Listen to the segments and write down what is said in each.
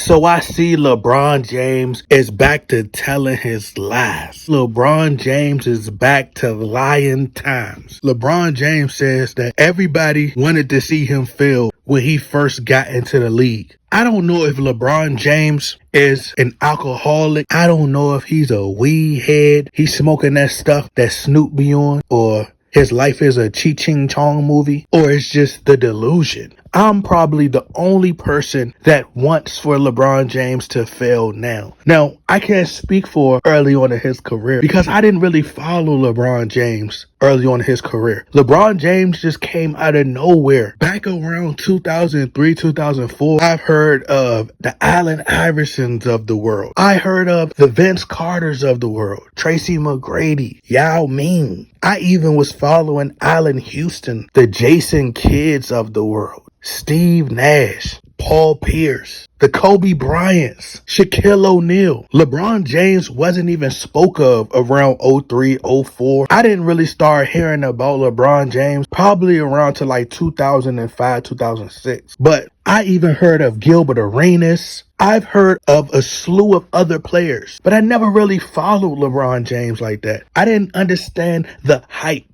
So I see LeBron James is back to telling his lies. LeBron James is back to lying times. LeBron James says that everybody wanted to see him fail when he first got into the league. I don't know if LeBron James is an alcoholic. I don't know if he's a weed head. He's smoking that stuff that Snoop be on, or his life is a Ching Chong movie, or it's just the delusion. I'm probably the only person that wants for LeBron James to fail now. Now, I can't speak for early on in his career because I didn't really follow LeBron James early on in his career. LeBron James just came out of nowhere. Back around 2003, 2004, I've heard of the Allen Iversons of the world. I heard of the Vince Carters of the world, Tracy McGrady, Yao Ming. I even was following Allen Houston, the Jason Kidds of the world, Steve Nash, Paul Pierce, the Kobe Bryants, Shaquille O'Neal. LeBron James wasn't even spoke of around 03, 04. I didn't really start hearing about LeBron James probably around to like 2005, 2006. But I even heard of Gilbert Arenas. I've heard of a slew of other players, but I never really followed LeBron James like that. I didn't understand the hype.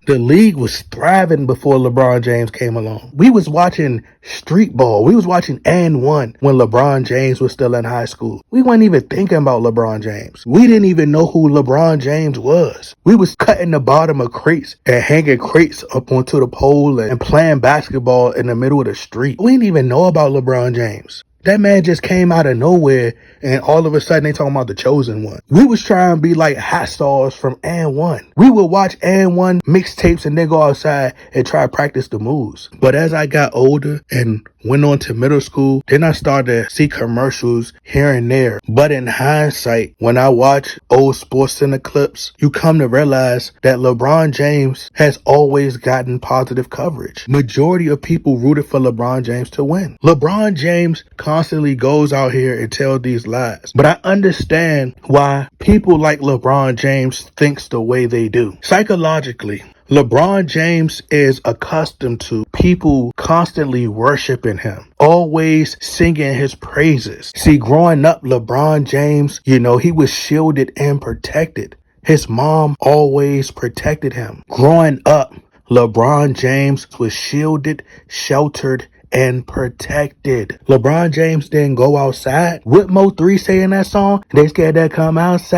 The league was thriving before LeBron James came along. We was watching street ball. We was watching and one when LeBron James was still in high school. We weren't even thinking about LeBron James. We didn't even know who LeBron James was. We was cutting the bottom of crates and hanging crates up onto the pole and playing basketball in the middle of the street. We didn't even know about LeBron James. That man just came out of nowhere, and all of a sudden they talking about the chosen one. We was trying to be like hot stars from and one. We would watch and one mixtapes and then go outside and try to practice the moves. But as I got older and went on to middle school, then I started to see commercials here and there. But in hindsight, when I watch old Sports Center clips, you come to realize that LeBron James has always gotten positive coverage. Majority of people rooted for LeBron James to win. LeBron James constantly goes out here and tells these lies. But I understand why people like LeBron James thinks the way they do. Psychologically, LeBron James is accustomed to people constantly worshiping him, always singing his praises. See, growing up, LeBron James, he was shielded and protected. His mom always protected him. Growing up, LeBron James was shielded, sheltered, and protected. LeBron James didn't go outside. What Mo 3 say in that song? They scared to come outside.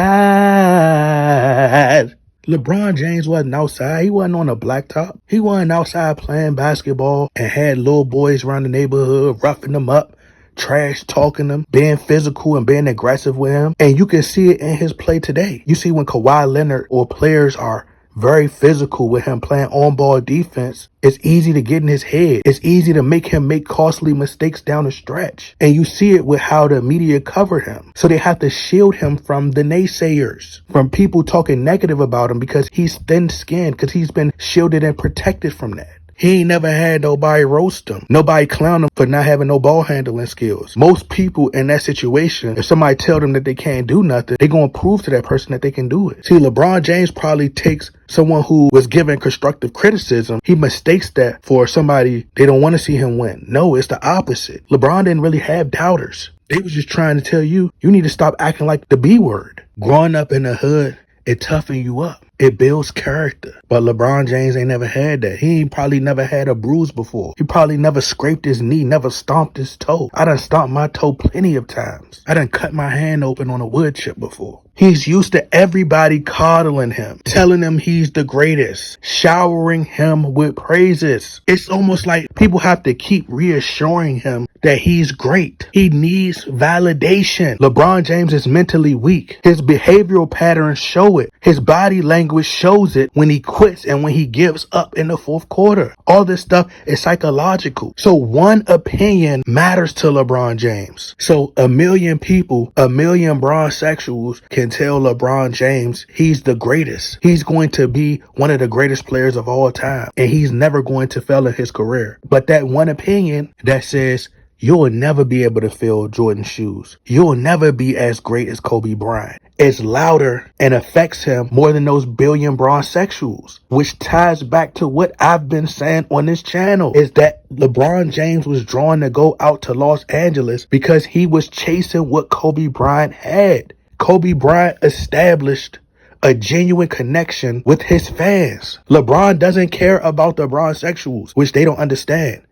LeBron James wasn't outside. He wasn't on a blacktop. He wasn't outside playing basketball and had little boys around the neighborhood roughing them up, trash talking them, being physical and being aggressive with him. And you can see it in his play today. You see when Kawhi Leonard or players are very physical with him playing on-ball defense, it's easy to get in his head. It's easy to make him make costly mistakes down the stretch. And you see it with how the media cover him. So they have to shield him from the naysayers, from people talking negative about him because he's thin-skinned, because he's been shielded and protected from that. He ain't never had nobody roast him. Nobody clown him for not having no ball handling skills. Most people in that situation, if somebody tell them that they can't do nothing, they gonna prove to that person that they can do it. See, LeBron James probably takes someone who was given constructive criticism. He mistakes that for somebody they don't want to see him win. No, it's the opposite. LeBron didn't really have doubters. They was just trying to tell you need to stop acting like the B word. Growing up in the hood, it toughens you up. It builds character. But LeBron James ain't never had that. He ain't probably never had a bruise before. He probably never scraped his knee, never stomped his toe. I done stomped my toe plenty of times. I done cut my hand open on a wood chip before. He's used to everybody coddling him, telling him he's the greatest, showering him with praises. It's almost like people have to keep reassuring him that he's great. He needs validation. LeBron James is mentally weak. His behavioral patterns show it. His body language shows it when he quits and when he gives up in the fourth quarter. All this stuff is psychological. So one opinion matters to LeBron James. So a million people, a million bronsexuals can tell LeBron James he's the greatest. He's going to be one of the greatest players of all time. And he's never going to fail in his career. But that one opinion that says you'll never be able to fill Jordan's shoes. You'll never be as great as Kobe Bryant. It's louder and affects him more than those billion bronzexuals, which ties back to what I've been saying on this channel, is that LeBron James was drawn to go out to Los Angeles because he was chasing what Kobe Bryant had. Kobe Bryant established a genuine connection with his fans. LeBron doesn't care about the bronzexuals, which they don't understand.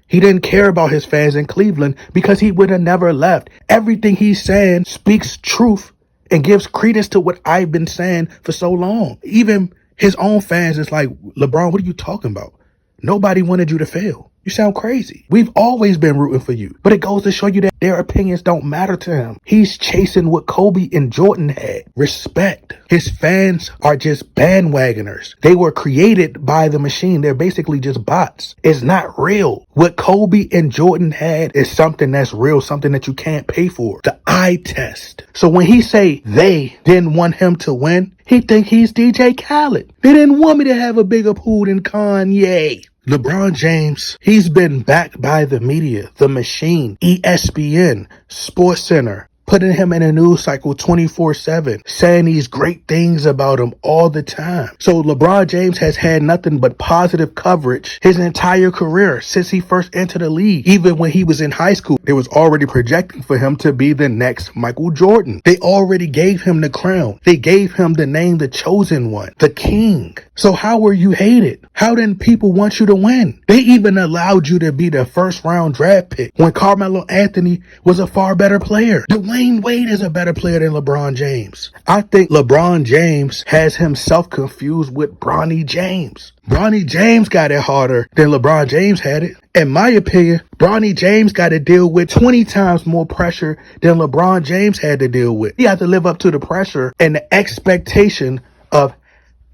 He didn't care about his fans in Cleveland because he would have never left. Everything he's saying speaks truth and gives credence to what I've been saying for so long. Even his own fans is like, LeBron, what are you talking about? Nobody wanted you to fail. You sound crazy. We've always been rooting for you. But it goes to show you that their opinions don't matter to him. He's chasing what Kobe and Jordan had. Respect. His fans are just bandwagoners. They were created by the machine. They're basically just bots. It's not real. What Kobe and Jordan had is something that's real, something that you can't pay for. The eye test. So when he say they didn't want him to win, he think he's DJ Khaled. They didn't want me to have a bigger pool than Kanye. LeBron James, he's been backed by the media, the machine, ESPN, SportsCenter, putting him in a news cycle 24/7, saying these great things about him all the time. So LeBron James has had nothing but positive coverage his entire career since he first entered the league. Even when he was in high school, they was already projecting for him to be the next Michael Jordan. They already gave him the crown. They gave him the name, the chosen one, the king. So how were you hated? How didn't people want you to win? They even allowed you to be the first round draft pick when Carmelo Anthony was a far better player. Dwayne Wade is a better player than LeBron James. I think LeBron James has himself confused with Bronny James. Bronny James got it harder than LeBron James had it. In my opinion, Bronny James got to deal with 20 times more pressure than LeBron James had to deal with. He had to live up to the pressure and the expectation of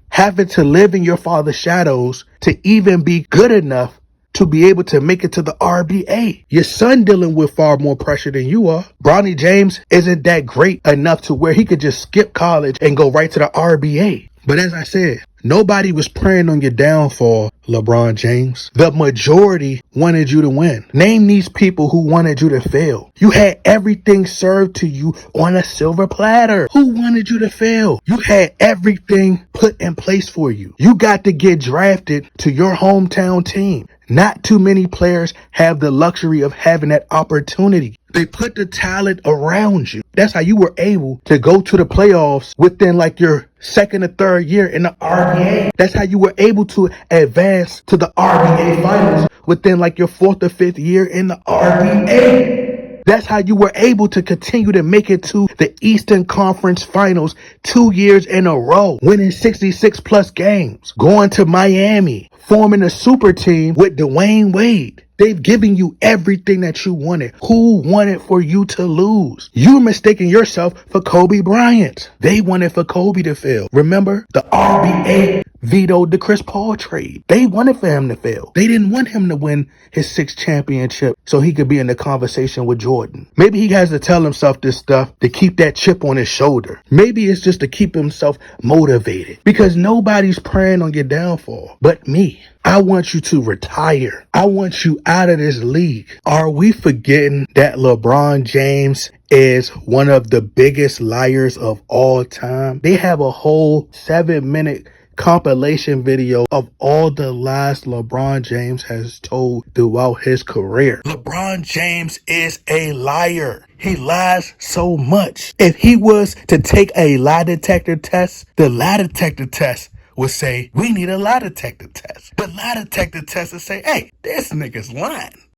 having to live in your father's shadows to even be good enough to be able to make it to the RBA. Your son dealing with far more pressure than you are. Bronny James isn't that great enough to where he could just skip college and go right to the RBA. But as I said, nobody was preying on your downfall, LeBron James. The majority wanted you to win. Name these people who wanted you to fail. You had everything served to you on a silver platter. Who wanted you to fail? You had everything put in place for you. You got to get drafted to your hometown team. Not too many players have the luxury of having that opportunity. They put the talent around you. That's how you were able to go to the playoffs within like your second or third year in the RBA. That's how you were able to advance to the RBA finals within like your fourth or fifth year in the RBA. That's how you were able to continue to make it to the Eastern Conference Finals 2 years in a row, winning 66 plus games, going to Miami, forming a super team with Dwayne Wade. They've given you everything that you wanted. Who wanted for you to lose? You're mistaking yourself for Kobe Bryant. They wanted for Kobe to fail. Remember, the RBA vetoed the Chris Paul trade. They wanted for him to fail. They didn't want him to win his 6th championship so he could be in the conversation with Jordan. Maybe he has to tell himself this stuff to keep that chip on his shoulder. Maybe it's just to keep himself motivated because nobody's preying on your downfall but me. I want you to retire. I want you out of this league. Are we forgetting that LeBron James is one of the biggest liars of all time? They have a whole 7-minute compilation video of all the lies LeBron James has told throughout his career. LeBron James is a liar. He lies so much. If he was to take a lie detector test, the lie detector test would say, we need a lie detector test. The lie detector test would say, hey, this nigga's lying.